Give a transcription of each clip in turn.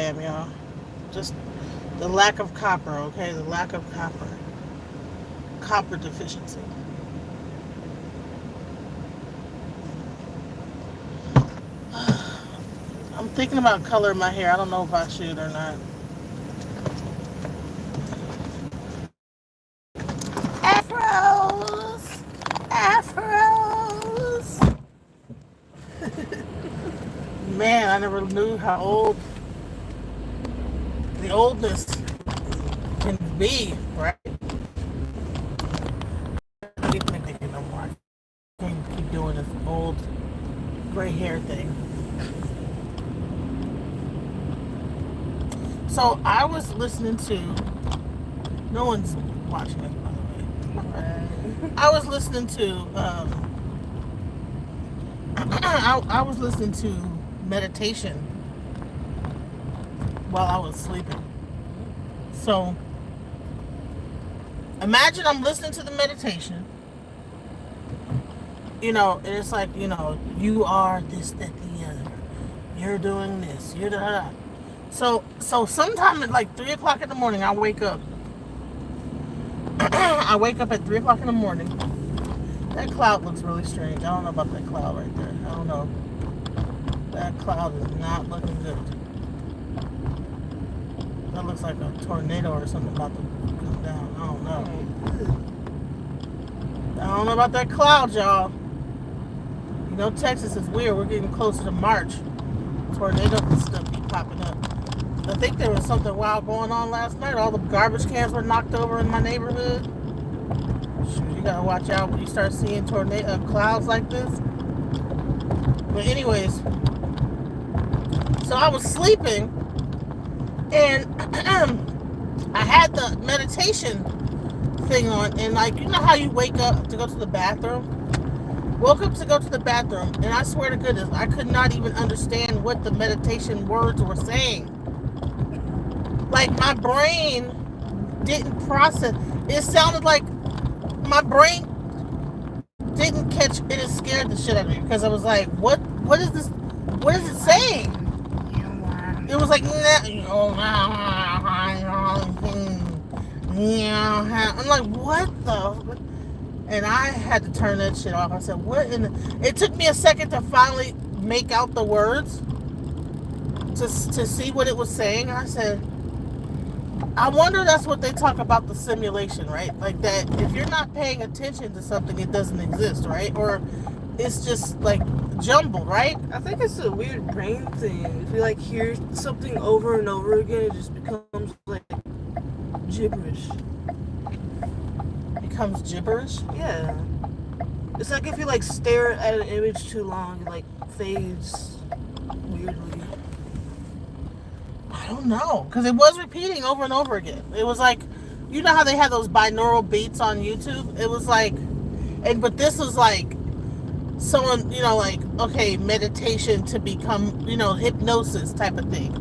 am, y'all. Just the lack of copper, okay? The lack of copper. Copper deficiency. I'm thinking about coloring my hair. I don't know if I should or not. Afros! Afros! Man, I never knew how old the oldness can be, right? I can't think it no more. I can't keep doing this old gray hair thing. So I was listening to, no one's watching this, by the way. I was listening to, I was listening to meditation while I was sleeping. So imagine I'm listening to the meditation, and it's like, you are this, that, the other. You're doing this. You're da. So sometime at like 3 o'clock in the morning, I wake up. I wake up at 3 o'clock in the morning. That cloud looks really strange. I don't know about that cloud right there. I don't know. That cloud is not looking good. That looks like a tornado or something about to come down. I don't know. I don't know about that cloud, y'all. Texas is weird. We're getting closer to March. Tornadoes and stuff keep popping up. I think there was something wild going on last night. All the garbage cans were knocked over in my neighborhood. Shoot, you gotta watch out when you start seeing clouds like this. But anyways, so I was sleeping, and I had the meditation thing on, and how you wake up to go to the bathroom? Woke up to go to the bathroom, and I swear to goodness, I could not even understand what the meditation words were saying. Like, my brain didn't process. It sounded like my brain didn't catch it. It scared the shit out of me because I was like, what is this? What is it saying? It was like, I'm like, what the? And I had to turn that shit off. I said, what in the... It took me a second to finally make out the words to see what it was saying. I said, I wonder that's what they talk about, the simulation, right? Like that if you're not paying attention to something, it doesn't exist, right? Or it's just like jumbled, right? I think it's a weird brain thing. If you hear something over and over again, it just becomes like gibberish. Becomes gibberish? Yeah. It's like if you stare at an image too long, it fades weirdly. I don't know, because it was repeating over and over again. It was like, you know how they have those binaural beats on YouTube? It was like, but this was like someone, okay, meditation to become, hypnosis type of thing.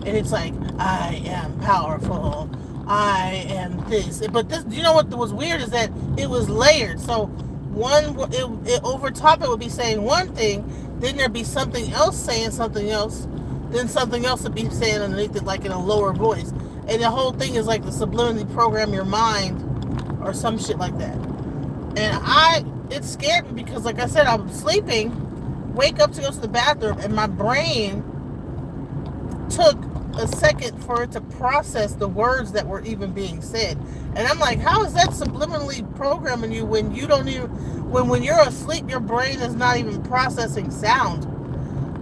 And it's like, I am powerful. I am this. But this, what was weird is that it was layered. So it over top it would be saying one thing, then there'd be something else saying something else, then something else would be saying underneath it, like in a lower voice. And the whole thing is like to subliminally program your mind or some shit like that. And it scared me because, like I said, I was sleeping, wake up to go to the bathroom, and my brain took a second for it to process the words that were even being said. And I'm like, how is that subliminally programming you when you don't even, when you're asleep, your brain is not even processing sound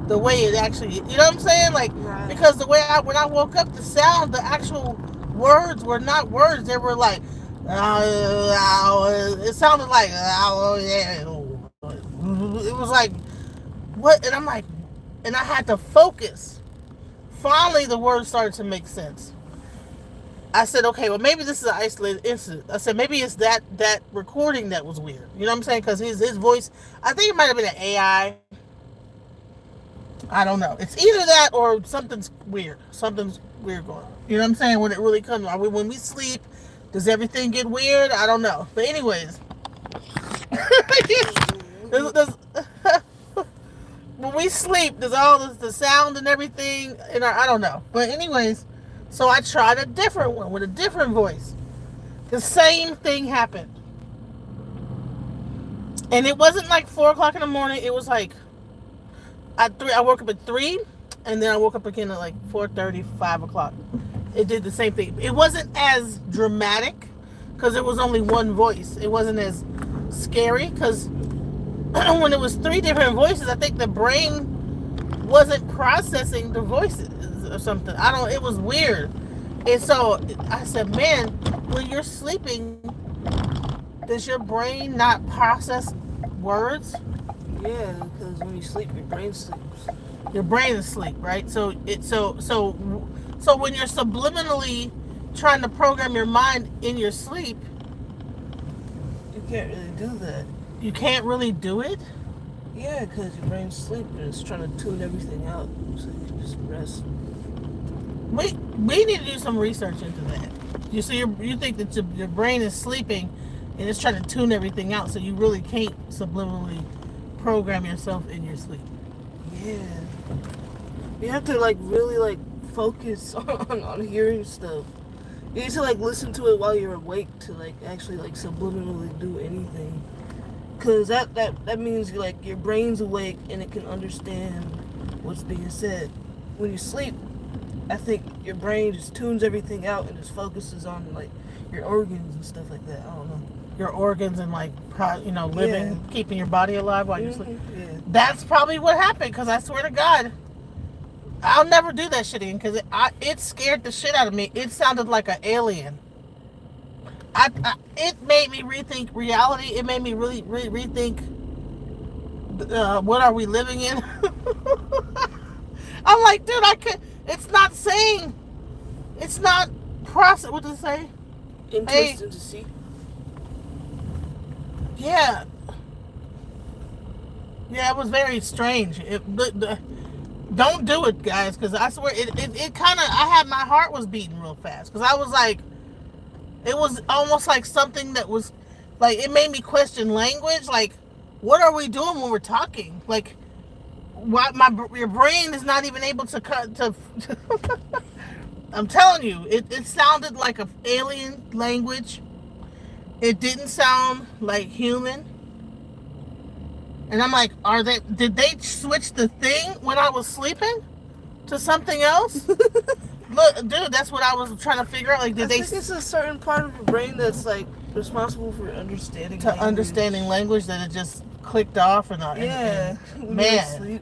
the way it actually, you know what I'm saying? Like, right. Because the way when I woke up, the sound, the actual words were not words. They were like, it sounded like, it was like, what? And I'm like, and I had to focus. Finally, the words started to make sense. I said, okay, well, maybe this is an isolated incident. I said, maybe it's that recording that was weird. You know what I'm saying? Because his voice, I think it might have been an AI. I don't know. It's either that or something's weird. Something's weird going on. You know what I'm saying? When it really comes, when we sleep, does everything get weird? I don't know. But anyways, when we sleep, there's all the sound and everything, and I don't know. But anyways, so I tried a different one with a different voice. The same thing happened, and it wasn't like 4 o'clock in the morning. It was like at 3. I woke up at 3, and then I woke up again at like 4:30, 5 o'clock. It did the same thing. It wasn't as dramatic because it was only one voice. It wasn't as scary because when it was 3 different voices, I think the brain wasn't processing the voices or something. I don't. It was weird. And so I said, man, when you're sleeping, does your brain not process words? Yeah, because when you sleep, your brain sleeps. Your brain is asleep, right? So when you're subliminally trying to program your mind in your sleep, You can't really do that. you can't really do it. Yeah, because your brain's sleeping. It's trying to tune everything out so you can just rest. We need to do some research into that. You think that your brain is sleeping and it's trying to tune everything out, so you really can't subliminally program yourself in your sleep. Yeah. You have to really focus on hearing stuff. You need to listen to it while you're awake to actually subliminally do anything. Cause that means your brain's awake and it can understand what's being said. When you sleep, I think your brain just tunes everything out and just focuses on your organs and stuff like that. I don't know. Your organs and living, keeping your body alive while you're sleeping. Yeah. That's probably what happened. Because I swear to God, I'll never do that shit again. Because it scared the shit out of me. It sounded like an alien. It made me rethink reality. It made me really rethink what are we living in. I'm like, dude, it's not saying, it's not process. What does it say? Interesting to see. Yeah, it was very strange. Don't do it, guys, because I swear it kind of. My heart was beating real fast because I was like, it was almost like something that was like, it made me question language. Like, what are we doing when we're talking? Like, why your brain is not even able to cut to. I'm telling you, it sounded like an alien language. It didn't sound like human. And I'm like, did they switch the thing when I was sleeping to something else? Look, dude, that's what I was trying to figure out. Like, I think it's a certain part of your brain that's responsible for understanding language that it just clicked off and yeah, and man.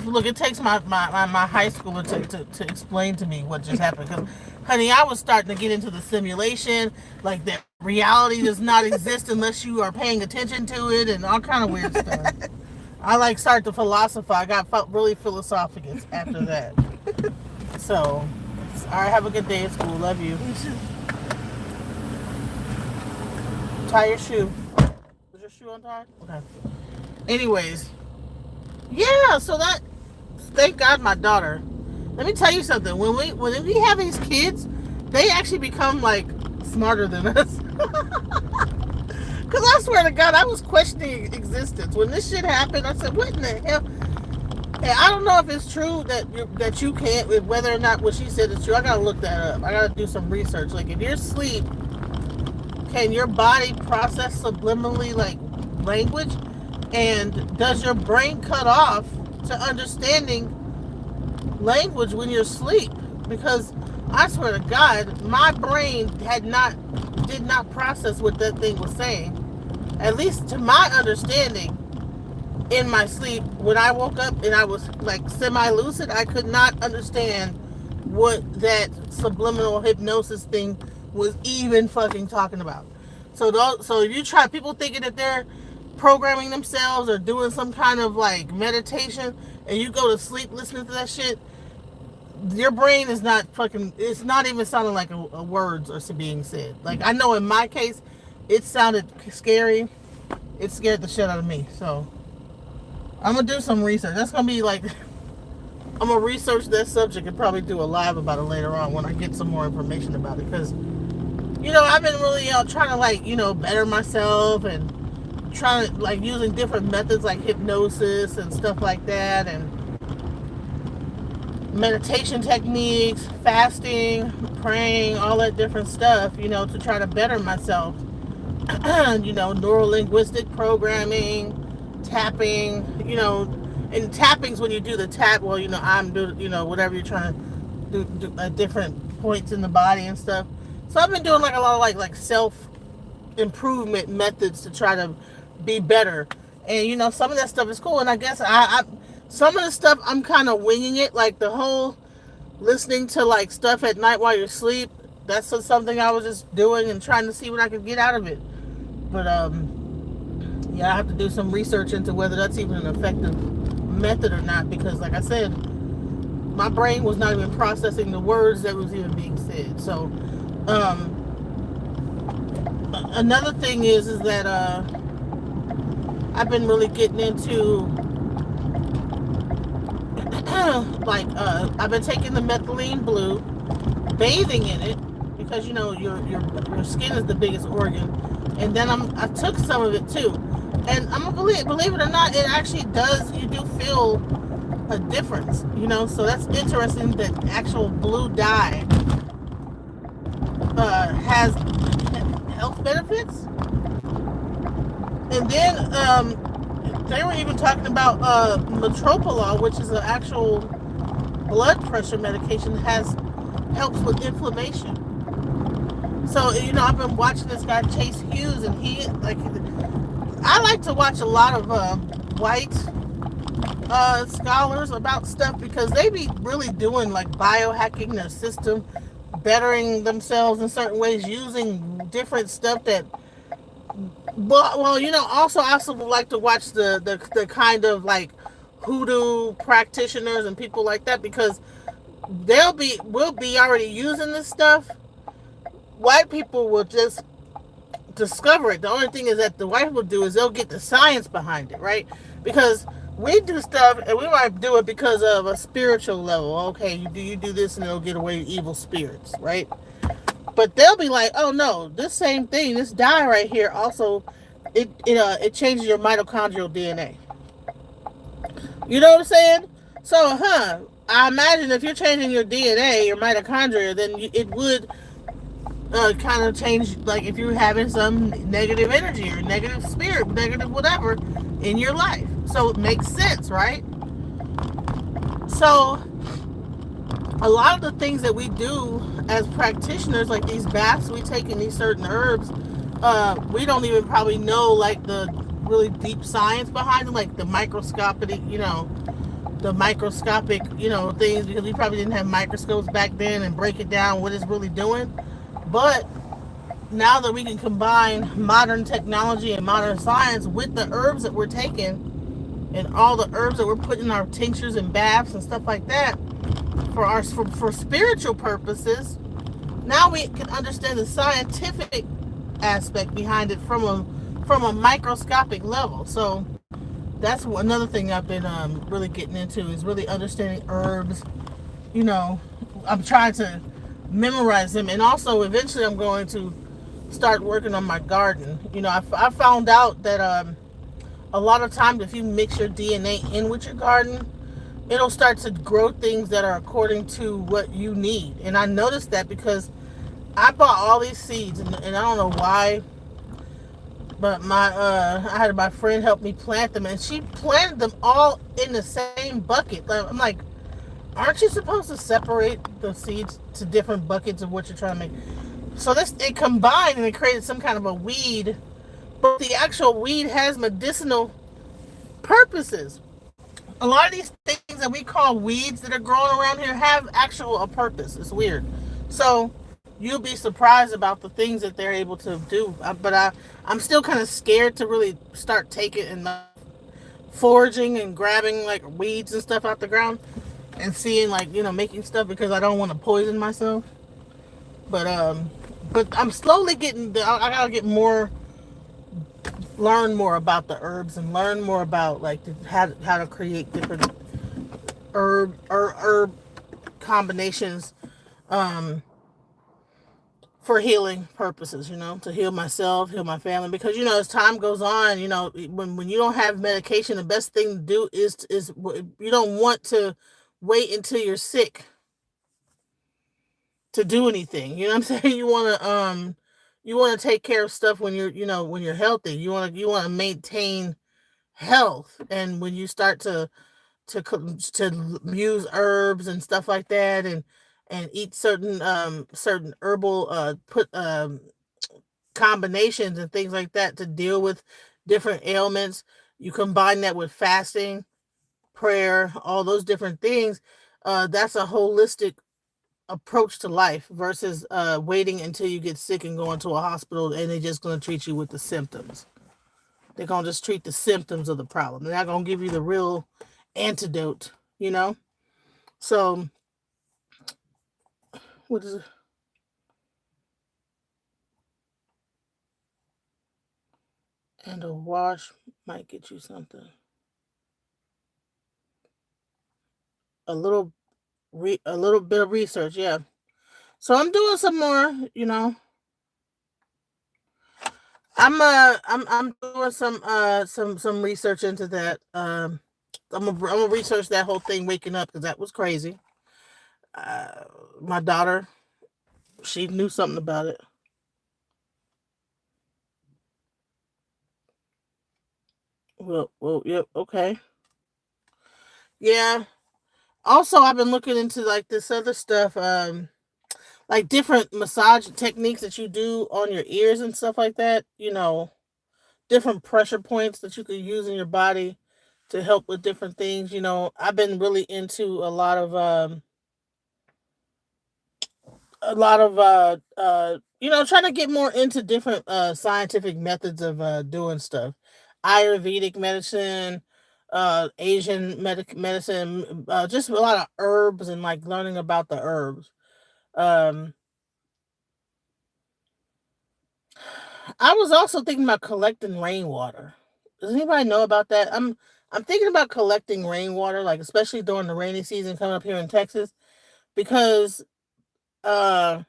Look, it takes my high schooler to explain to me what just happened. Because, honey, I was starting to get into the simulation, like that reality does not exist unless you are paying attention to it, and all kind of weird stuff. I started to philosophize. I felt really philosophical after that. So, all right, have a good day at school. Love you. You too. Tie your shoe. Was your shoe untied? Okay. Anyways. Yeah, so thank God my daughter. Let me tell you something. When we have these kids, they actually become smarter than us. Because I swear to God, I was questioning existence. When this shit happened, I said, what in the hell? And I don't know if it's true that you can't, whether or not what she said is true. I got to look that up. I got to do some research. Like, in your sleep, can your body process subliminally, language? And does your brain cut off to understanding language when you're asleep? Because I swear to God, my brain did not process what that thing was saying. At least to my understanding, in my sleep, when I woke up and I was semi-lucid, I could not understand what that subliminal hypnosis thing was even fucking talking about. So if you try, people thinking that they're programming themselves or doing some kind of meditation, and you go to sleep listening to that shit, your brain is not fucking, it's not even sounding like a words are being said. I know in my case, it sounded scary. It scared the shit out of me. So I'm gonna do some research. That's gonna be I'm gonna research that subject and probably do a live about it later on when I get some more information about it. Because I've been really trying to better myself and trying like using different methods like hypnosis and stuff like that, and meditation techniques, fasting, praying, all that different stuff, to try to better myself. Neuro linguistic programming, tapping, and tapping's when you do the tap. Well, I'm doing, whatever you're trying to do at different points in the body and stuff. So I've been doing like a lot of like self improvement methods to try to be better. And some of that stuff is cool. And I guess I some of the stuff I'm kind of winging it, like the whole listening to like stuff at night while you're asleep. That's something I was just doing and trying to see what I could get out of it. But yeah, I have to do some research into whether that's even an effective method or not, because like I said, my brain was not even processing the words that was even being said. So another thing is that I've been really getting into like I've been taking the methylene blue, bathing in it, because your skin is the biggest organ. And then I took some of it too, and I'm gonna believe it or not, it actually does. You do feel a difference, So that's interesting that actual blue dye has health benefits. And then they were even talking about metropolol, which is an actual blood pressure medication that helps with inflammation. So I've been watching this guy Chase Hughes, and I like to watch a lot of white scholars about stuff, because they be really doing like biohacking their system, bettering themselves in certain ways, using different stuff that. Well, also I also would like to watch the kind of like hoodoo practitioners and people like that, because we'll be already using this stuff. White people will just discover it. The only thing is that the white people do is they'll get the science behind it, right? Because we do stuff and we might do it because of a spiritual level. Okay, you do this and it'll get away with evil spirits, right? But they'll be like, oh no, this same thing, this dye right here, also it changes your mitochondrial DNA. You know what I'm saying? So, I imagine if you're changing your DNA, your mitochondria, then it would kind of change, like if you're having some negative energy or negative spirit, negative whatever in your life. So it makes sense, right? So a lot of the things that we do as practitioners, like these baths we take in these certain herbs, we don't even probably know like the really deep science behind them, like the microscopic, things, because we probably didn't have microscopes back then and break it down what it's really doing. But now that we can combine modern technology and modern science with the herbs that we're taking and all the herbs that we're putting in our tinctures and baths and stuff like that for spiritual purposes, now we can understand the scientific aspect behind it from a microscopic level. So that's another thing I've been really getting into, is really understanding herbs. I'm trying to memorize them, and also eventually I'm going to start working on my garden. I found out that a lot of times if you mix your DNA in with your garden, it'll start to grow things that are according to what you need. And I noticed that because I bought all these seeds, and I don't know why, but I had my friend help me plant them, and she planted them all in the same bucket. I'm like, aren't you supposed to separate the seeds to different buckets of what you're trying to make? So it combined and it created some kind of a weed, but the actual weed has medicinal purposes. A lot of these things that we call weeds that are growing around here have a purpose. It's weird. So you'll be surprised about the things that they're able to do. But I'm still kind of scared to really start taking and foraging and grabbing like weeds and stuff out the ground and seeing making stuff, because I don't want to poison myself. But I'm slowly getting. I gotta learn more about the herbs and learn more about how to create different herb combinations for healing purposes, to heal myself, heal my family. Because as time goes on, when you don't have medication, the best thing to do is you don't want to wait until you're sick to do anything. You know what I'm saying? You want to take care of stuff when you're healthy. You want to maintain health, and when you start to use herbs and stuff like that, and eat certain herbal put combinations and things like that to deal with different ailments. You combine that with fasting, prayer, all those different things. That's a holistic approach to life versus waiting until you get sick and going to a hospital and they're just going to treat you with the symptoms. They're going to just treat the symptoms of the problem. They're not going to give you the real antidote, you know? So, what is it? And a wash might get you something. A little bit of research, yeah. So I'm doing some more. I'm doing some research into that. I'm gonna research that whole thing waking up because that was crazy. Uh, my daughter, she knew something about it. Well, yep, okay, yeah. Also, I've been looking into like this other stuff, like different massage techniques that you do on your ears and stuff like that. Different pressure points that you could use in your body to help with different things. I've been really into a lot of trying to get more into different scientific methods of doing stuff. Ayurvedic medicine, Asian medicine, just a lot of herbs and like learning about the herbs. Um, I was also thinking about collecting rainwater. Does anybody know about that? I'm thinking about collecting rainwater, like especially during the rainy season coming up here in Texas, because uh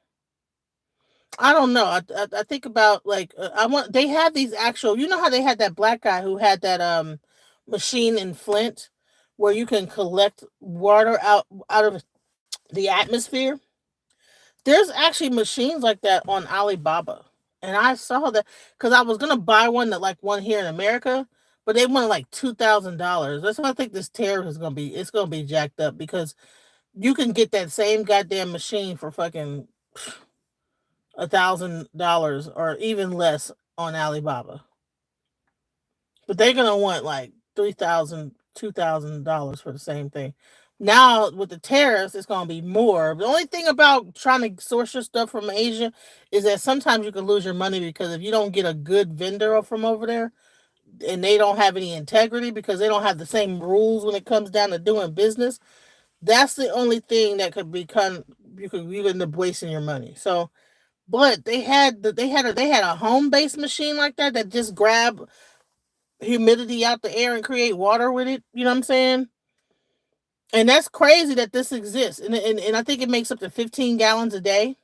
I don't know. I think about like I want they have these actual. You know how they had that black guy who had that machine in Flint where you can collect water out of the atmosphere. There's actually machines like that on Alibaba, and I saw that because I was gonna buy one that like one here in America, but they wanted like $2,000. That's why I think this tariff is gonna be. It's gonna be jacked up because you can get that same goddamn machine for fucking $1,000 or even less on Alibaba, but they're gonna want like 3,000, $2,000 for the same thing. Now with the tariffs, it's gonna be more. The only thing about trying to source your stuff from Asia is that sometimes you can lose your money because if you don't get a good vendor from over there and they don't have any integrity because they don't have the same rules when it comes down to doing business, that's the only thing that could become you end up wasting your money. So but they had a home based machine like that just grab humidity out the air and create water with it. You know what I'm saying? And that's crazy that this exists. And I think it makes up to 15 gallons a day.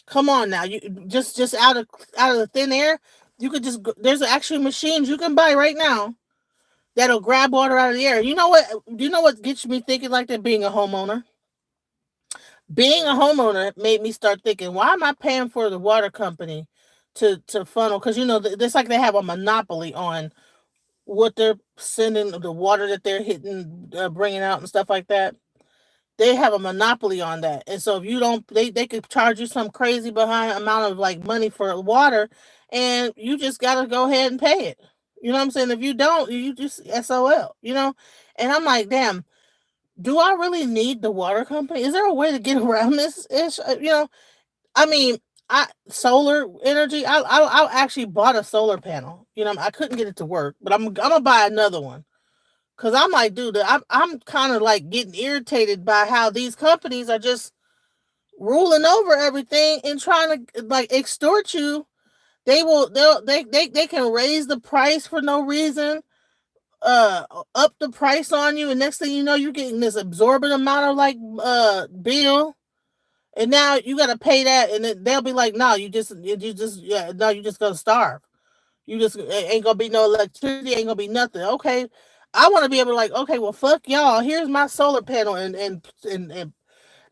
Come on now, you just out of the thin air, you could just there's actually machines you can buy right now that'll grab water out of the air. You know what? Do you know what gets me thinking like that? Being a homeowner made me start thinking, why am I paying for the water company to funnel? Because it's like they have a monopoly on what they're sending, the water that they're hitting, bringing out, and stuff like that. They have a monopoly on that, and so if you don't, they could charge you some crazy behind amount of like money for water, and you just gotta go ahead and pay it. You know what I'm saying? If you don't, you just SOL. And I'm like, damn, do I really need the water company? Is there a way to get around this ish? I mean, I solar energy. I actually bought a solar panel. I couldn't get it to work, but I'm gonna buy another one because I'm like, dude, I'm kind of like getting irritated by how these companies are just ruling over everything and trying to like extort you. They can raise the price for no reason, uh up the price on you, and next thing you know, you're getting this absorbent amount of like bill, And now you got to pay that, and then they'll be like, "No, you just, yeah, no, you just gonna starve. You just ain't gonna be no electricity, ain't gonna be nothing." Okay, I want to be able to like, okay, well, fuck y'all. Here's my solar panel, and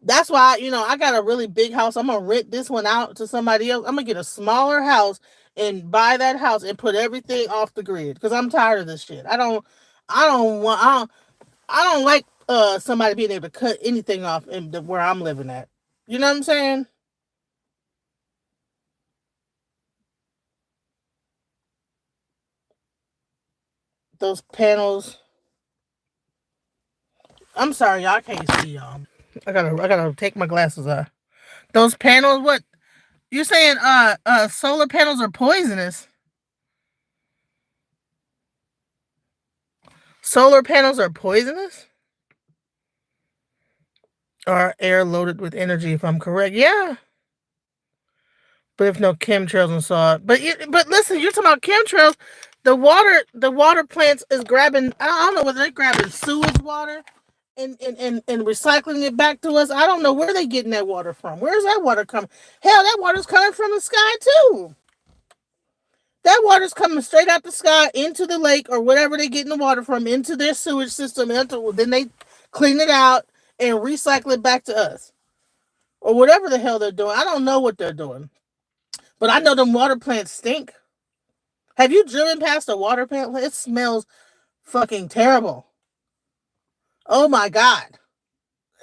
that's why I got a really big house. I'm gonna rent this one out to somebody else. I'm gonna get a smaller house and buy that house and put everything off the grid because I'm tired of this shit. I don't want, I don't like somebody being able to cut anything off in where I'm living at. You know what I'm saying? Those panels. I'm sorry, y'all can't see y'all. I gotta take my glasses off. Those panels. What you saying? Solar panels are poisonous. Solar panels are poisonous. Or air loaded with energy, if I'm correct. Yeah, but if no chemtrails and salt. But listen, you're talking about chemtrails. The water plants is grabbing. I don't know whether they're grabbing sewage water and recycling it back to us. I don't know where they getting that water from. Where's that water coming? Hell, that water's coming from the sky too. That water's coming straight out the sky into the lake or whatever they getting the water from into their sewage system. Then they clean it out and recycle it back to us or whatever the hell they're doing. I don't know what they're doing, but I know them water plants stink. Have you driven past a water plant? It smells fucking terrible. Oh my god!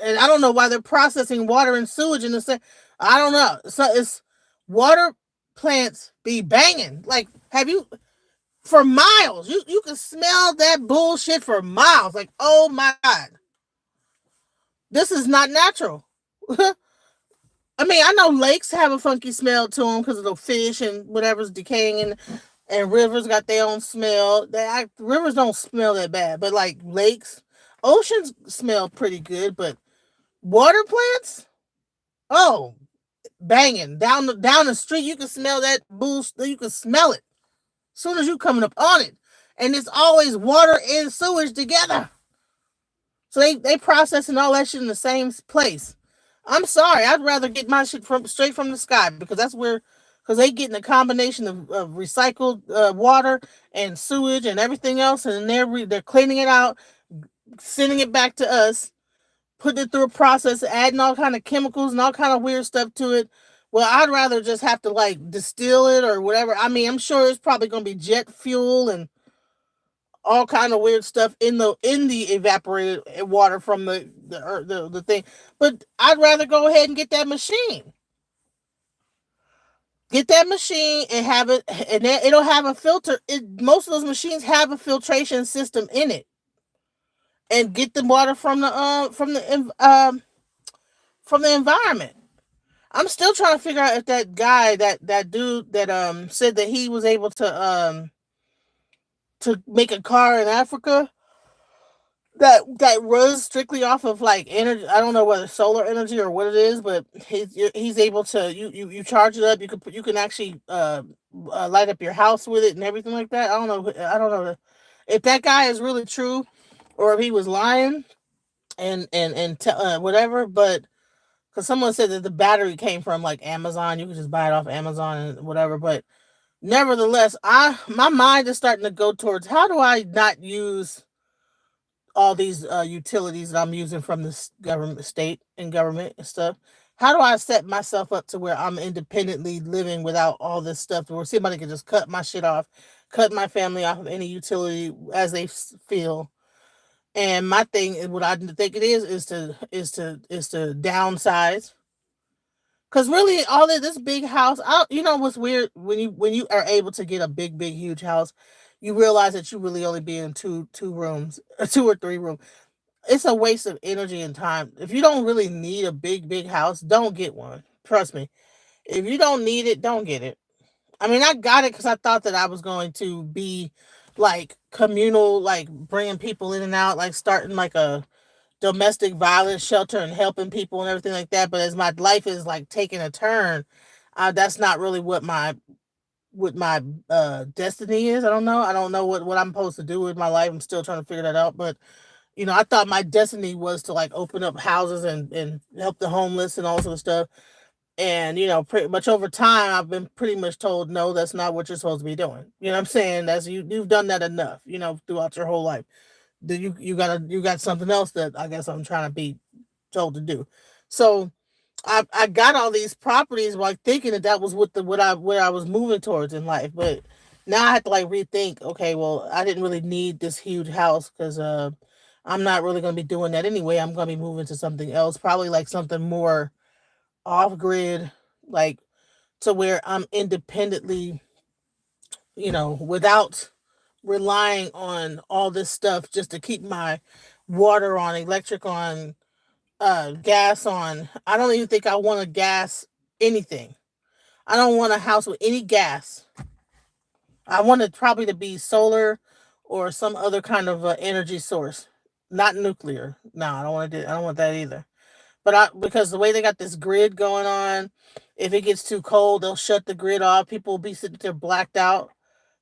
And I don't know why they're processing water and sewage in the same. I don't know. So it's water plants be banging. Like, have you for miles? You can smell that bullshit for miles. Like, oh my god, this is not natural. I mean, I know lakes have a funky smell to them because of the fish and whatever's decaying, and rivers got their own smell. Rivers don't smell that bad, but like lakes, oceans smell pretty good. But water plants, oh, banging down the street, you can smell that boost. You can smell it as soon as you coming up on it, and it's always water and sewage together. So they processing all that shit in the same place. I'm sorry, I'd rather get my shit from straight from the sky because that's where because they getting a combination of recycled water and sewage and everything else, and they're cleaning it out, sending it back to us, putting it through a process, adding all kind of chemicals and all kind of weird stuff to it. Well, I'd rather just have to like distill it or whatever. I mean, I'm sure it's probably gonna be jet fuel and all kind of weird stuff in the evaporated water from the thing. But I'd rather go ahead and get that machine. Get that machine and have it, and then it'll have a filter. Most of those machines have a filtration system in it, and get the water from the environment. I'm still trying to figure out if that guy, that dude that said that he was able to make a car in Africa that runs strictly off of like energy. I don't know whether solar energy or what it is, but he's able to you charge it up. You can actually light up your house with it and everything like that. I don't know if that guy is really true or if he was lying and whatever. But because someone said that the battery came from like Amazon, you could just buy it off Amazon and whatever. But nevertheless, I my mind is starting to go towards how do I not use all these utilities that I'm using from the government, state, and government and stuff. How do I set myself up to where I'm independently living without all this stuff, where somebody can just cut my shit off, cut my family off of any utility as they feel? And my thing, what I think it is to downsize. Cause really, all of this big house, what's weird when you are able to get a big huge house, you realize that you really only be in two rooms, 2 or 3 rooms. It's a waste of energy and time. If you don't really need a big house, don't get one. Trust me. If you don't need it, don't get it. I mean, I got it because I thought that I was going to be like communal, like bringing people in and out, like starting like a domestic violence shelter and helping people and everything like that. But as my life is like taking a turn, that's not really what my destiny is. I don't know. I don't know what I'm supposed to do with my life. I'm still trying to figure that out. But I thought my destiny was to like open up houses and help the homeless and all sort of stuff. And pretty much over time, I've been pretty much told, no, that's not what you're supposed to be doing. You know what I'm saying? That's you've done that enough. Throughout your whole life. You got something else that I guess I'm trying to be told to do. So I got all these properties like thinking that was what I was moving towards in life, but now I have to like rethink. Okay, well, I didn't really need this huge house because I'm not really going to be doing that anyway. I'm going to be moving to something else, probably like something more off grid, like to where I'm independently, without relying on all this stuff just to keep my water on, electric on, gas on. I don't even think I want to gas anything. I don't want a house with any gas. I want it probably to be solar or some other kind of energy source, not nuclear. No, I don't want to do. I don't want that either. But because the way they got this grid going on, if it gets too cold, they'll shut the grid off. People will be sitting there blacked out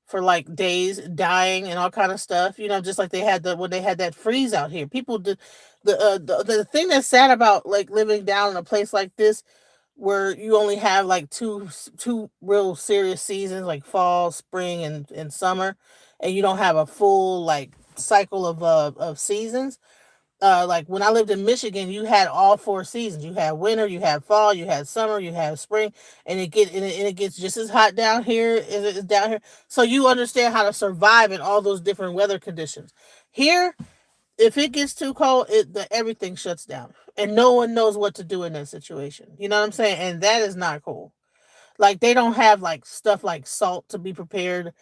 for like days, dying and all kind of stuff. Just like they had when they had that freeze out here. People did the thing that's sad about like living down in a place like this where you only have like two real serious seasons like fall, spring, and summer, and you don't have a full like cycle of seasons. Like when I lived in Michigan, you had all four seasons. You had winter, you had fall, you had summer, you had spring, and it gets just as hot down here as it is down here. So you understand how to survive in all those different weather conditions. Here, if it gets too cold, everything shuts down, and no one knows what to do in that situation. You know what I'm saying? And that is not cool. Like they don't have like stuff like salt to be prepared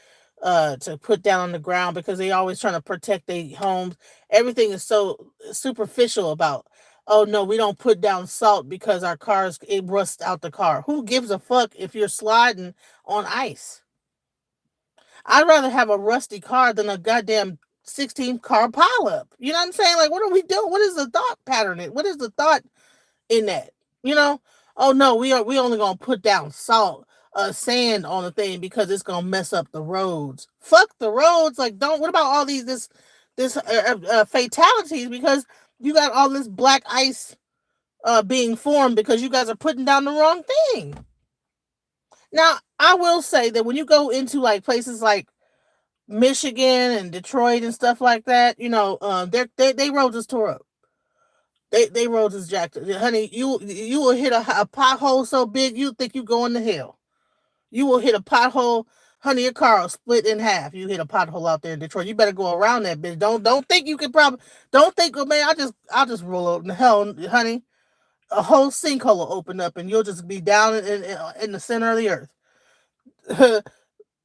to put down on the ground because they always trying to protect their homes. Everything is so superficial about, oh no, we don't put down salt because our cars it rusts out the car. Who gives a fuck if you're sliding on ice? I'd rather have a rusty car than a goddamn 16 car pileup. You know what I'm saying? Like, what are we doing? What is the thought pattern? What is the thought in that? You know? Oh no, we only gonna put down salt, sand on the thing because it's gonna mess up the roads. Fuck the roads. Like, don't. What about all this fatalities because you got all this black ice being formed because you guys are putting down the wrong thing. Now, I will say that when you go into like places like Michigan and Detroit and stuff like that, they roads is tore up. They roads is jacked up. Honey, you will hit a pothole so big you think you going to hell. You will hit a pothole, honey. Your car will split in half. You hit a pothole out there in Detroit. You better go around that bitch. Don't think you can probably. Don't think, oh man, I'll just roll over. Hell, honey, a whole sinkhole will open up and you'll just be down in the center of the earth.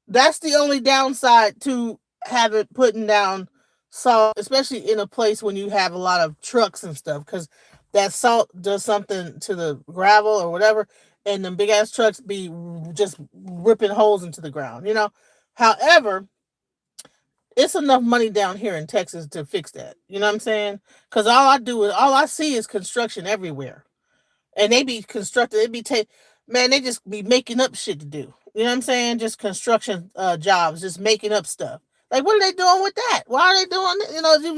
That's the only downside to having putting down salt, especially in a place when you have a lot of trucks and stuff, because that salt does something to the gravel or whatever, and the big ass trucks be just ripping holes into the ground. However, it's enough money down here in Texas to fix that. You know what I'm saying? Because all I see is construction everywhere, and they be constructed. Man, they just be making up shit to do. You know what I'm saying? Just construction jobs, just making up stuff. Like, what are they doing with that? Why are they doing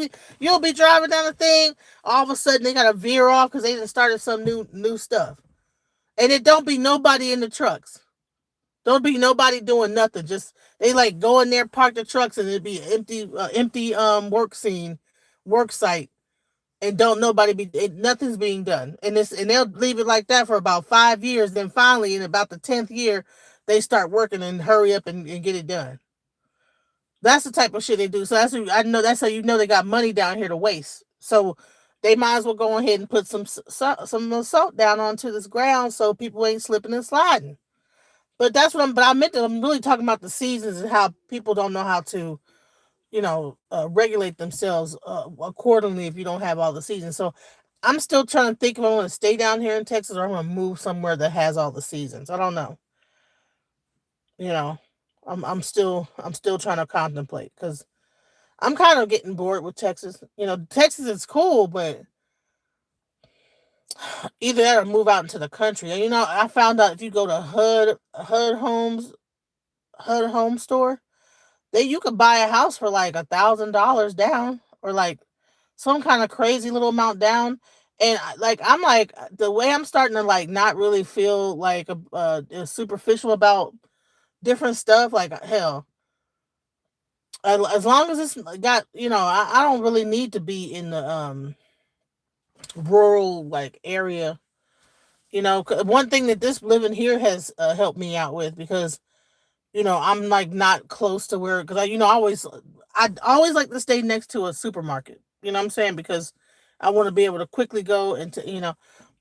it? You'll be driving down the thing, all of a sudden they gotta veer off because they just started some new stuff, and it don't be nobody in the trucks. Don't be nobody doing nothing. Just they like go in there, park the trucks, and it'd be empty work site, and don't nobody nothing's being done, and they'll leave it like that for about 5 years. Then finally, in about the 10th year, they start working and hurry up and get it done. That's the type of shit they do. So I know that's how you know they got money down here to waste. So they might as well go ahead and put some salt down onto this ground so people ain't slipping and sliding. But that's what I'm really talking about the seasons and how people don't know how to regulate themselves accordingly if you don't have all the seasons. So I'm still trying to think if I want to stay down here in Texas or I'm going to move somewhere that has all the seasons. I don't know. You know, I'm still trying to contemplate because I'm kind of getting bored with Texas. Texas is cool, but either that or move out into the country. And I found out if you go to HUD Home Store, you could buy a house for like $1,000 down, or like some kind of crazy little amount down. And like I'm like the way I'm starting to like not really feel like superficial about different stuff. Like hell, as long as it's got I don't really need to be in the rural like area. One thing that this living here has helped me out with, because I'm like not close to where, because I always like to stay next to a supermarket. You know what I'm saying? Because I want to be able to quickly go into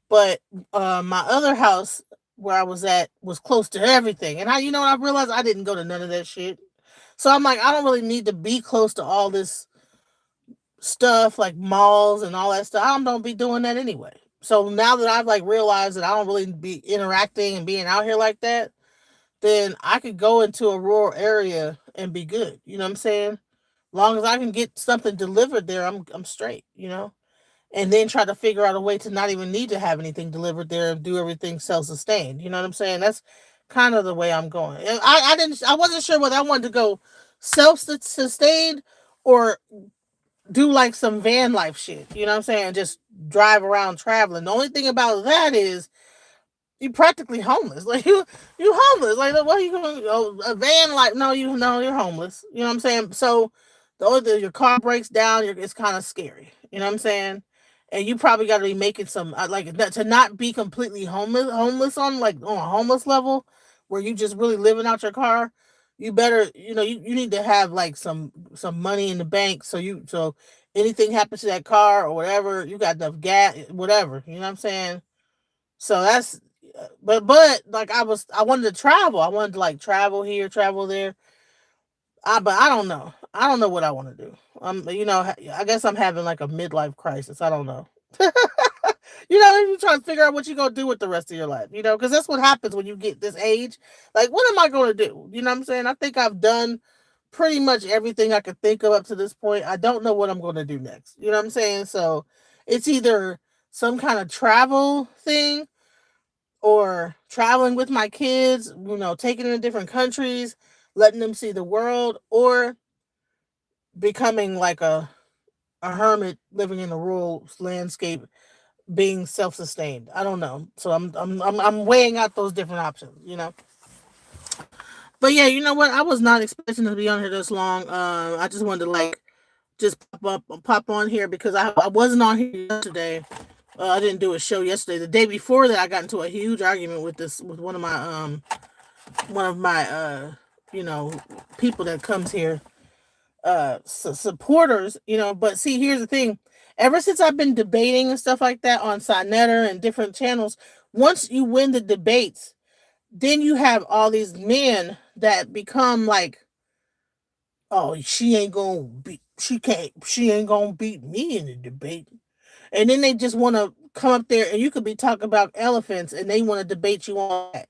But my other house where I was at was close to everything, and I realized I didn't go to none of that shit. So I'm like, I don't really need to be close to all this stuff like malls and all that stuff. I don't be doing that anyway. So now that I've like realized that I don't really be interacting and being out here like that, then I could go into a rural area and be good. You know what I'm saying? Long as I can get something delivered there, I'm straight. And then try to figure out a way to not even need to have anything delivered there and do everything self sustained. You know what I'm saying? That's kind of the way I'm going. And I wasn't sure whether I wanted to go self sustained or do like some van life shit. You know what I'm saying? Just drive around traveling. The only thing about that is you practically homeless. Like you homeless. Like what are you going? Oh, a van like no, you're homeless. You know what I'm saying? So the only thing, your car breaks down, it's kind of scary. You know what I'm saying? And you probably got to be making some like to not be completely homeless on like on a homeless level, where you just really living out your car. You better you need to have like some money in the bank, so anything happens to that car or whatever, you got enough gas, whatever. You know what I'm saying? So that's but like I wanted to travel. I wanted to like travel here, travel there. But I don't know. I don't know what I want to do. I guess I'm having like a midlife crisis. I don't know. You trying to figure out what you're gonna do with the rest of your life. Because that's what happens when you get this age. Like, what am I gonna do? You know what I'm saying? I think I've done pretty much everything I could think of up to this point. I don't know what I'm gonna do next. You know what I'm saying? So it's either some kind of travel thing, or traveling with my kids, taking them to different countries, letting them see the world, or becoming like a hermit living in a rural landscape, being self-sustained. I don't know. So I'm weighing out those different options. But yeah, you know what? I was not expecting to be on here this long. I just wanted to like just pop on here because I wasn't on here yesterday. I didn't do a show yesterday. The day before that, I got into a huge argument with one of my you know people that comes here, supporters. But see, here's the thing: ever since I've been debating and stuff like that on Sinetter and different channels, once you win the debates, then you have all these men that become like, oh, she ain't gonna beat me in the debate. And then they just want to come up there, and you could be talking about elephants and they want to debate you on that.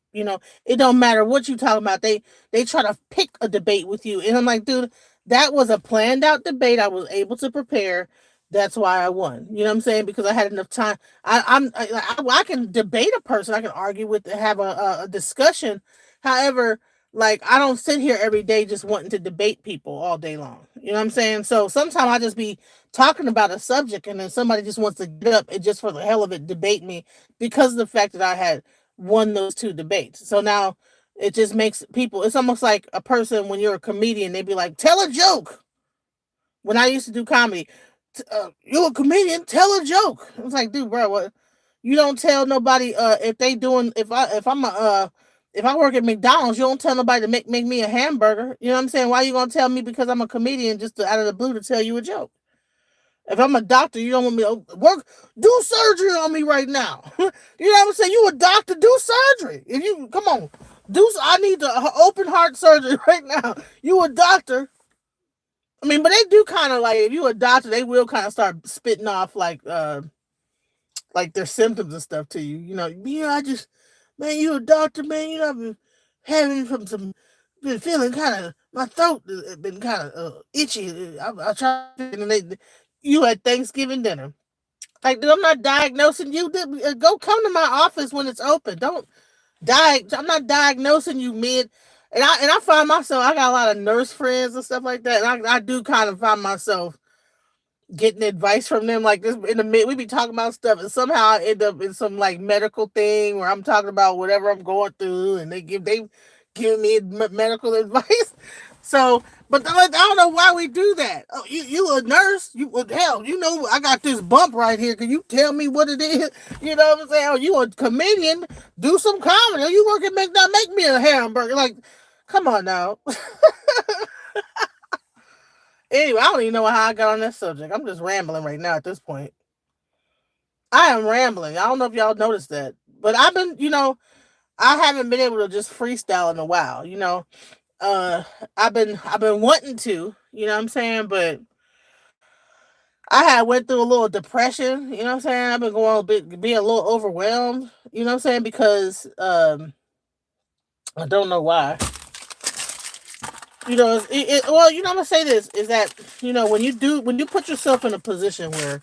It don't matter what you talking about. They try to pick a debate with you. And I'm like, dude, that was a planned out debate. I was able to prepare. That's why I won. You know what I'm saying? Because I had enough time. I can debate a person. I can argue with, have a discussion. However, like, I don't sit here every day just wanting to debate people all day long. You know what I'm saying? So sometimes I just be talking about a subject, and then somebody just wants to get up and just for the hell of it debate me because of the fact that I had won those two debates. So now it just makes people, it's almost like a person, when you're a comedian, they'd be like, tell a joke. When I used to do comedy, you're a comedian, tell a joke. It's like, dude, bro, what? You don't tell nobody if they doing, if I work at McDonald's, you don't tell nobody to make me a hamburger. You know what I'm saying? Why are you gonna tell me because I'm a comedian just out of the blue to tell you a joke? If I'm a doctor, you don't want me to do surgery on me right now. You know what I'm saying? You a doctor, do surgery. If you come on, I need the open heart surgery right now. You a doctor. I mean, but they do kind of like, if you a doctor, they will kind of start spitting off like their symptoms and stuff to you. I just, man, you a doctor, man. I've been having been feeling kind of, my throat has been kind of itchy. I try, and you at Thanksgiving dinner. Like, dude, I'm not diagnosing you. Go come to my office when it's open. Don't I'm not diagnosing you mid. And I find myself, I got a lot of nurse friends and stuff like that. And I do kind of find myself getting advice from them like this in the mid. We be talking about stuff, and somehow I end up in some like medical thing where I'm talking about whatever I'm going through, and they give me medical advice. So, but I don't know why we do that. Oh, you a nurse? You, well, hell, you know I got this bump right here. Can you tell me what it is? You know what I'm saying? Oh, you a comedian? Do some comedy. Oh, you work at McDonald's? Make me a hamburger. Like, come on now. Anyway, I don't even know how I got on that subject. I'm just rambling right now at this point. I am rambling. I don't know if y'all noticed that, but I've been, I haven't been able to just freestyle in a while. Uh, I've been wanting to, you know what I'm saying, but I had went through a little depression. You know what I'm saying. I've been going a bit, being a little overwhelmed. You know what I'm saying, because I don't know why. Well, I'm gonna say this is that when you put yourself in a position where,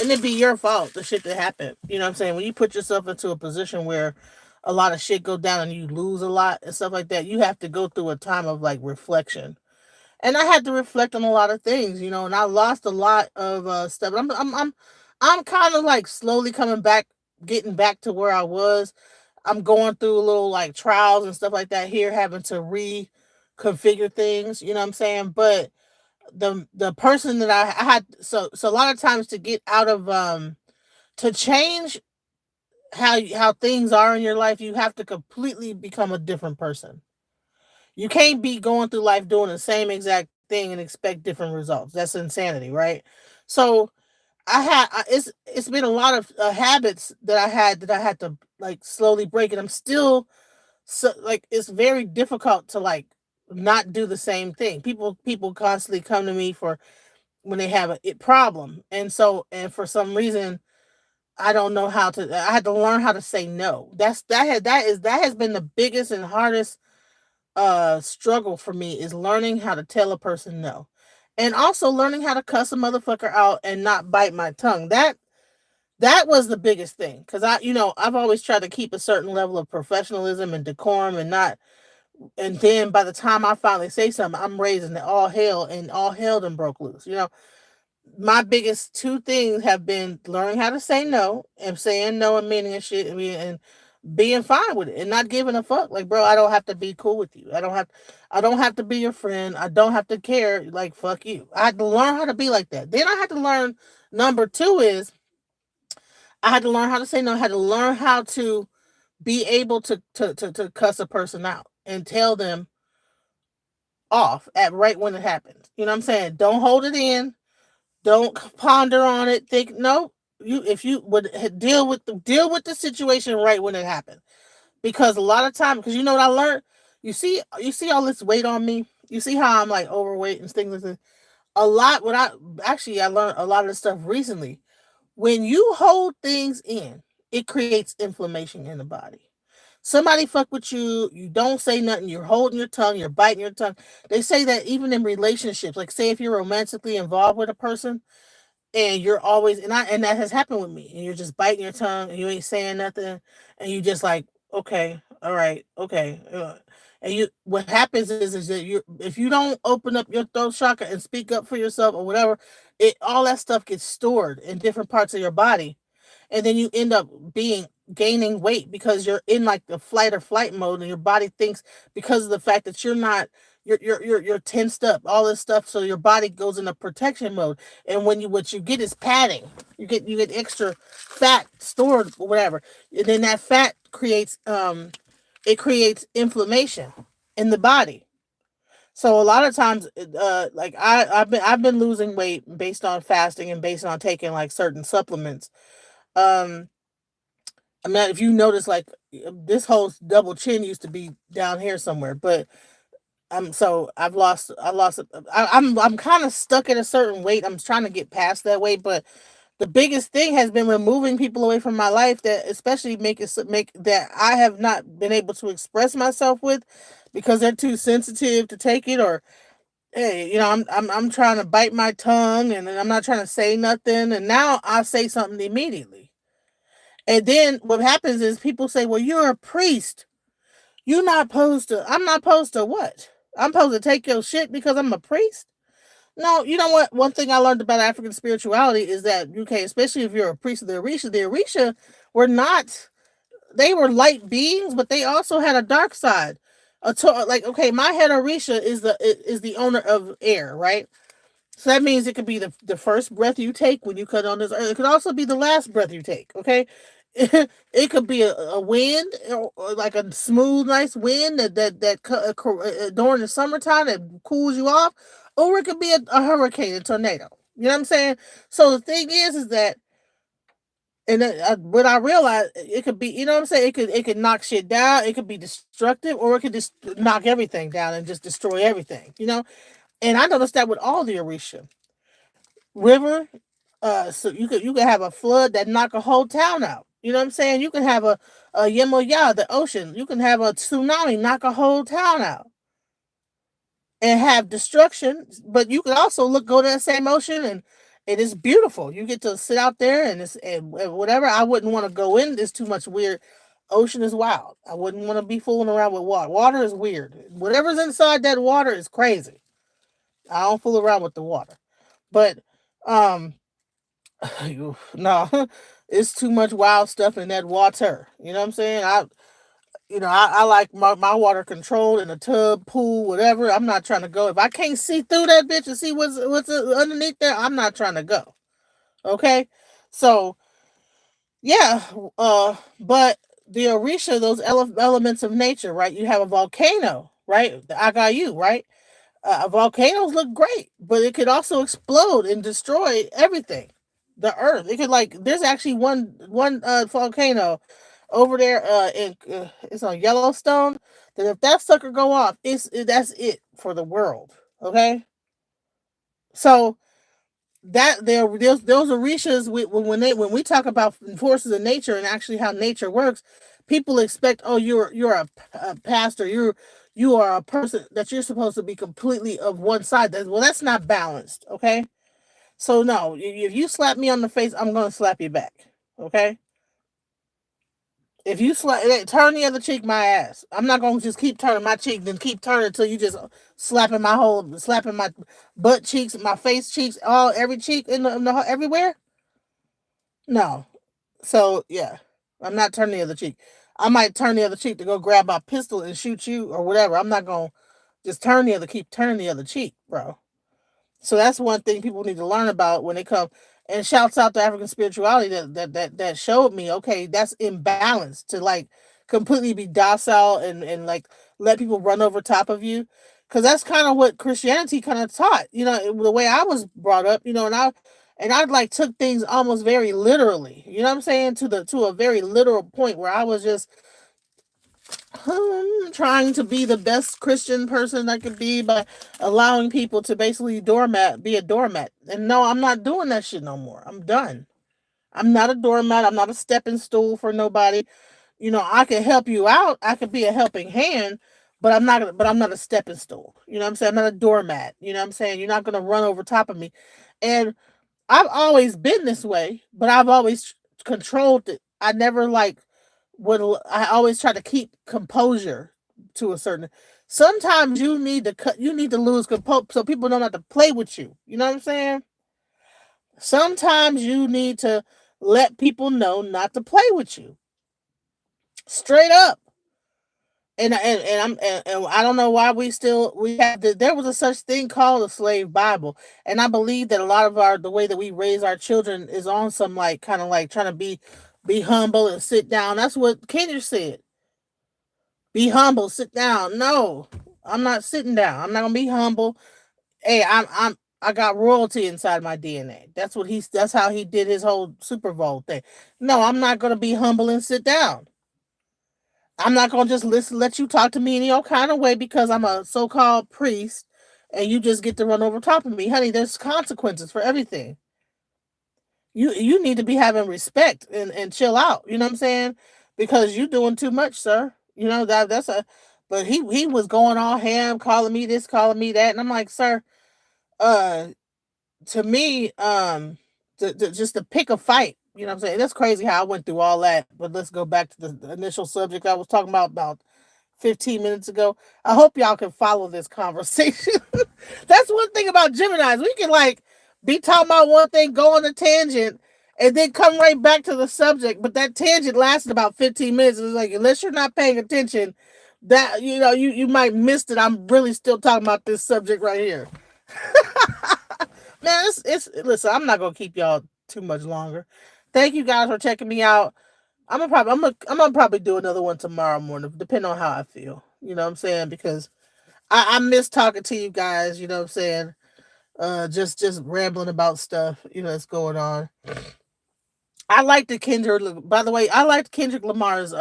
and it be your fault the shit that happened. You know what I'm saying? When you put yourself into a position where a lot of shit go down and you lose a lot and stuff like that, you have to go through a time of like reflection. And I had to reflect on a lot of things, and I lost a lot of stuff. I'm kind of like slowly coming back, getting back to where I was. I'm going through a little like trials and stuff like that here, having to reconfigure things. You know what I'm saying? But the person that I had, so a lot of times to get out of to change how things are in your life, you have to completely become a different person. You can't be going through life doing the same exact thing and expect different results. That's insanity, right? So it's been a lot of habits that I had to like slowly break, and I'm still, so like it's very difficult to like not do the same thing. People constantly come to me for when they have a problem, and for some reason I don't know how to. I had to learn how to say no. That has been the biggest and hardest struggle for me, is learning how to tell a person no. And also learning how to cuss a motherfucker out and not bite my tongue. That was the biggest thing, cuz I've always tried to keep a certain level of professionalism and decorum, and not, and then by the time I finally say something, I'm raising it all hell, and all hell done broke loose. My biggest two things have been learning how to say no, and saying no and meaning and shit, and being fine with it and not giving a fuck. Like, bro, I don't have to be cool with you. I don't have to be your friend. I don't have to care. Like, fuck you. I had to learn how to be like that. Then I had to learn, number two is, I had to learn how to say no. I had to learn how to be able to cuss a person out and tell them off at right when it happens. You know what I'm saying? Don't hold it in. Don't ponder on it. Think, no. If you would deal with the situation right when it happens, because a lot of time, because you know what I learned. You see all this weight on me. You see how I'm like overweight and things like that. A lot. What I learned a lot of this stuff recently. When you hold things in, it creates inflammation in the body. Somebody fuck with you, you don't say nothing, you're holding your tongue, you're biting your tongue. They say that even in relationships, like say if you're romantically involved with a person, and you're always, and that has happened with me, and you're just biting your tongue and you ain't saying nothing, and you just like, okay, all right, okay, and you, what happens is that you, if you don't open up your throat chakra and speak up for yourself or whatever, it, all that stuff gets stored in different parts of your body, and then you end up being, gaining weight, because you're in like the flight or flight mode, and your body thinks, because of the fact that you're not, you're tensed up, all this stuff, so your body goes into protection mode. And when you, what you get is padding. You get extra fat stored or whatever, and then that fat creates it creates inflammation in the body. So a lot of times, like I've been losing weight based on fasting and based on taking like certain supplements. um I mean, if you notice, like this whole double chin used to be down here somewhere, but so I'm kind of stuck at a certain weight. I'm trying to get past that weight, but the biggest thing has been removing people away from my life that, especially make that I have not been able to express myself with, because they're too sensitive to take it, or hey, I'm trying to bite my tongue, and I'm not trying to say nothing, and now I say something immediately. And then what happens is people say, "Well, you're a priest. I'm not supposed to what? I'm supposed to take your shit because I'm a priest? No, you know what? One thing I learned about African spirituality is that okay, especially if you're a priest of the Orisha were not. They were light beings, but they also had a dark side. Like okay, my head Orisha is the owner of air, right? So that means it could be the first breath you take when you cut on this earth. It could also be the last breath you take. Okay, it could be a wind, or like a smooth, nice wind during the summertime that cools you off, or it could be a hurricane, a tornado. You know what I'm saying? So the thing is that and what I realized, it could be, you know what I'm saying? It could knock shit down. It could be destructive, or it could just knock everything down and just destroy everything. You know. And I noticed that with all the Orisha river. So you could have a flood that knock a whole town out. You know what I'm saying? You can have a Yemoya, the ocean. You can have a tsunami knock a whole town out and have destruction. But you can also go to that same ocean and it is beautiful. You get to sit out there and and whatever. I wouldn't want to go in. It's too much weird. Ocean is wild. I wouldn't want to be fooling around with water. Water is weird. Whatever's inside that water is crazy. I don't fool around with the water. But um no, it's too much wild stuff in that water. You know what I'm saying? I like my water controlled in a tub, pool, whatever. I'm not trying to go. If I can't see through that bitch and see what's underneath there, I'm not trying to go. Okay? So, yeah, but the Orisha, those elements of nature, right? You have a volcano, right? The Agayu, right? Volcanoes look great, but it could also explode and destroy everything. The earth. It could like. There's actually one volcano over there. It's on Yellowstone. That if that sucker go off, that's it for the world. Okay. So that those orishas when we talk about forces of nature and actually how nature works, people expect, oh, you're a pastor, you are a person that you're supposed to be completely of one side. Well, that's not balanced. Okay. So no, if you slap me on the face, I'm gonna slap you back. Okay. If you turn the other cheek, my ass. I'm not gonna just keep turning my cheek, then keep turning until you just slapping my butt cheeks, my face cheeks, all every cheek in the everywhere. No. So yeah, I'm not turning the other cheek. I might turn the other cheek to go grab my pistol and shoot you or whatever. I'm not gonna just keep turning the other cheek, bro. So that's one thing people need to learn about when they come. And shouts out to African spirituality that showed me, okay, that's imbalanced to like completely be docile and like let people run over top of you. Cause that's kind of what Christianity kind of taught, the way I was brought up, and I like took things almost very literally, you know what I'm saying, to a very literal point where I was just trying to be the best Christian person I could be by allowing people to basically be a doormat. And no, I'm not doing that shit no more. I'm done. I'm not a doormat. I'm not a stepping stool for nobody. I can help you out. I could be a helping hand, but I'm not a stepping stool. You know what I'm saying? I'm not a doormat. You know what I'm saying? You're not gonna run over top of me. And I've always been this way, but I've always controlled it. I never like would. I always try to keep composure to a certain. Sometimes you need to cut. You need to lose composure so people don't have to play with you. You know what I'm saying? Sometimes you need to let people know not to play with you. Straight up. And I don't know why we have there was a such thing called a slave Bible, and I believe that a lot of the way that we raise our children is on some like kind of like trying to be humble and sit down. That's what Kendrick said. Be humble, sit down. No, I'm not sitting down. I'm not gonna be humble. Hey, I got royalty inside my DNA. That's how he did his whole Super Bowl thing. No, I'm not gonna be humble and sit down. I'm not gonna just let you talk to me in your kind of way because I'm a so-called priest and you just get to run over top of me. Honey, there's consequences for everything. You need to be having respect and chill out. You know what I'm saying? Because you doing too much, sir. That's a but he was going all ham, calling me this, calling me that, and I'm like, sir, uh to me, just to pick a fight. You know what I'm saying? That's crazy how I went through all that. But let's go back to the initial subject I was talking about 15 minutes ago. I hope y'all can follow this conversation. That's one thing about Geminis. We can like be talking about one thing, go on a tangent, and then come right back to the subject. But that tangent lasted about 15 minutes. It's like unless you're not paying attention, that you might miss it. I'm really still talking about this subject right here. Man, it's listen, I'm not gonna keep y'all too much longer. Thank you guys for checking me out. I'm gonna probably do another one tomorrow morning, depending on how I feel. You know what I'm saying? Because I miss talking to you guys, you know what I'm saying? Just rambling about stuff, that's going on. I like the Kendrick by the way, I liked Kendrick Lamar's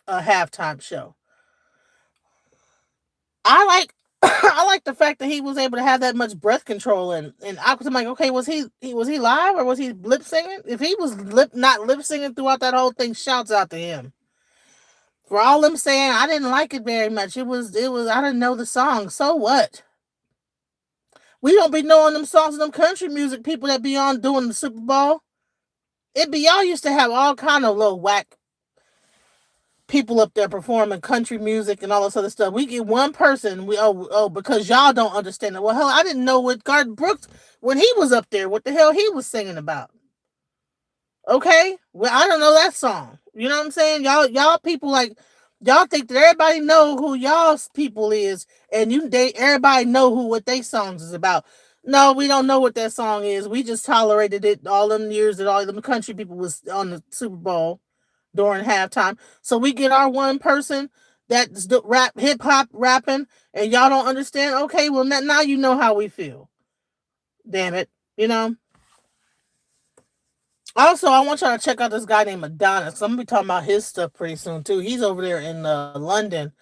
halftime show. I like I like the fact that he was able to have that much breath control and I was like, okay, was he live or was he lip singing? If he was not lip singing throughout that whole thing, shouts out to him. For all them saying I didn't like it very much. It was I didn't know the song. So what? We don't be knowing them songs of them country music people that be on doing the Super Bowl. It be y'all used to have all kind of little whack people up there performing country music and all this other stuff. We get one person, because y'all don't understand it. Well, hell, I didn't know what Garth Brooks when he was up there, what the hell he was singing about. Okay, well, I don't know that song. You know what I'm saying? Y'all people like y'all think that everybody know who y'all's people is, and everybody know who what they songs is about. No, we don't know what that song is. We just tolerated it all them years that all them country people was on the Super Bowl during halftime. So we get our one person that's rap hip hop rapping, and y'all don't understand. Okay, well now you know how we feel. Damn it, you know. Also, I want y'all to check out this guy named Adonis. I'm gonna be talking about his stuff pretty soon too. He's over there in London,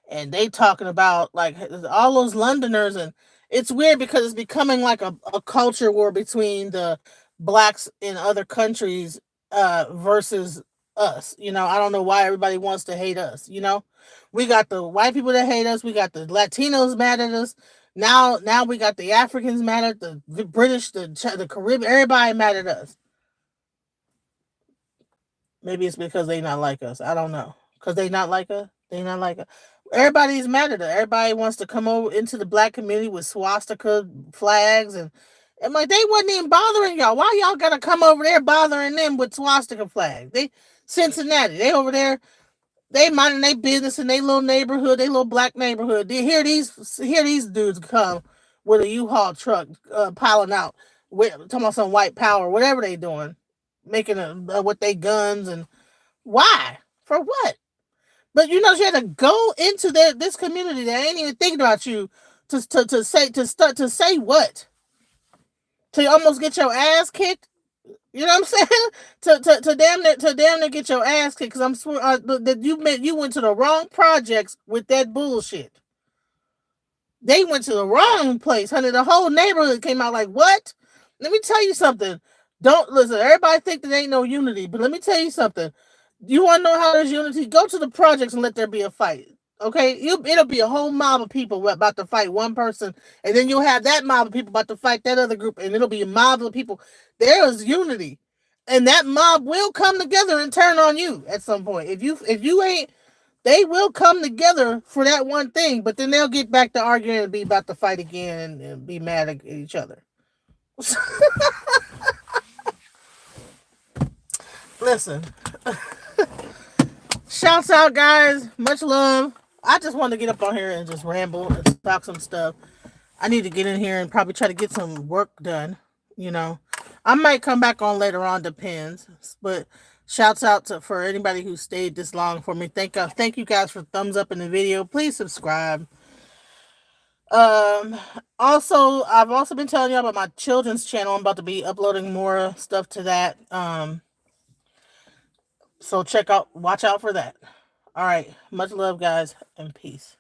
and they talking about like all those Londoners, and it's weird because it's becoming like a culture war between the blacks in other countries versus us. I don't know why everybody wants to hate us. We got the white people that hate us. We got the Latinos mad at us. Now we got the Africans mad at the British, the Caribbean. Everybody mad at us. Maybe it's because they not like us. I don't know. Because they not like us. They not like us. Everybody's mad at us. Everybody wants to come over into the black community with swastika flags and like they wasn't even bothering y'all. Why y'all gotta come over there bothering them with swastika flags? They Cincinnati. They over there. They minding their business in their little neighborhood, their little black neighborhood. They hear these dudes come with a U-Haul truck piling out, talking about some white power, whatever they doing, making with their guns and why for what? But she had to go into this community that ain't even thinking about you to say what to almost get your ass kicked. You know what I'm saying? To damn near get your ass kicked because I'm swear that you went to the wrong projects with that bullshit. They went to the wrong place, honey. The whole neighborhood came out like, what? Let me tell you something. Don't listen. Everybody think that ain't no unity, but let me tell you something. You want to know how there's unity? Go to the projects and let there be a fight. Okay, it'll be a whole mob of people about to fight one person, and then you'll have that mob of people about to fight that other group, and it'll be a mob of people. There is unity, and that mob will come together and turn on you at some point. If you ain't, they will come together for that one thing, but then they'll get back to arguing and be about to fight again and be mad at each other. Listen, shouts out, guys. Much love. I just wanted to get up on here and just ramble and talk some stuff. I need to get in here and probably try to get some work done. I might come back on later on, depends. But shouts out for anybody who stayed this long for me. Thank you guys for thumbs up in the video. Please subscribe. Um, I've also been telling y'all about my children's channel. I'm about to be uploading more stuff to that. So watch out for that. All right, much love, guys, and peace.